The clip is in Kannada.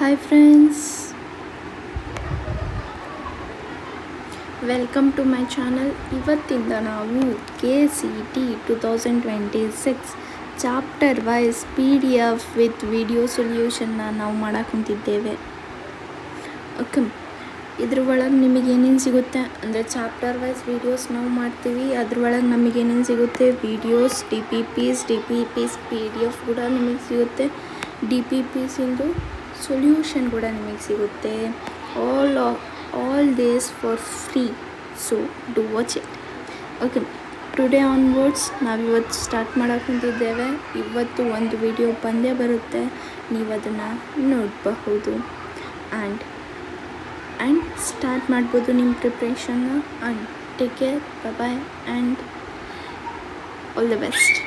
Hi friends, welcome to my channel. ಇವತ್ತಿಂದ ನಾವು KCET 2026 chapter wise PDF with video ಸೊಲ್ಯೂಷನ್ನ ನಾವು ಮಾಡಕ್ಕೆ ಕುಂತಿದ್ದೇವೆ. ಓಕೆ, ಇದ್ರ ಒಳಗೆ ನಿಮಗೆ ಏನೇನು ಸಿಗುತ್ತೆ ಅಂದರೆ ಚಾಪ್ಟರ್ ವೈಸ್ ವೀಡಿಯೋಸ್ ನಾವು ಮಾಡ್ತೀವಿ. ಅದ್ರೊಳಗೆ ನಮಗೇನೇನು ಸಿಗುತ್ತೆ, ವೀಡಿಯೋಸ್, DPPs PDF ಕೂಡ ನಿಮಗೆ ಸಿಗುತ್ತೆ. DPPಸಿಂದು ಸೊಲ್ಯೂಷನ್ ಕೂಡ ನಿಮಗೆ ಸಿಗುತ್ತೆ. All this for free, so do watch it. Okay, today onwards ನಾವಿವತ್ತು ಸ್ಟಾರ್ಟ್ ಮಾಡೋಕೆ ಕುಂತಿದ್ದೇವೆ. ಇವತ್ತು ಒಂದು ವಿಡಿಯೋ ಬಂದೇ ಬರುತ್ತೆ, ನೀವು ಅದನ್ನು ನೋಡಬಹುದು ಆ್ಯಂಡ್ ಸ್ಟಾರ್ಟ್ ಮಾಡ್ಬೋದು ನಿಮ್ಮ ಪ್ರಿಪ್ರೇಷನ್ನ. And take care, bye and all the best.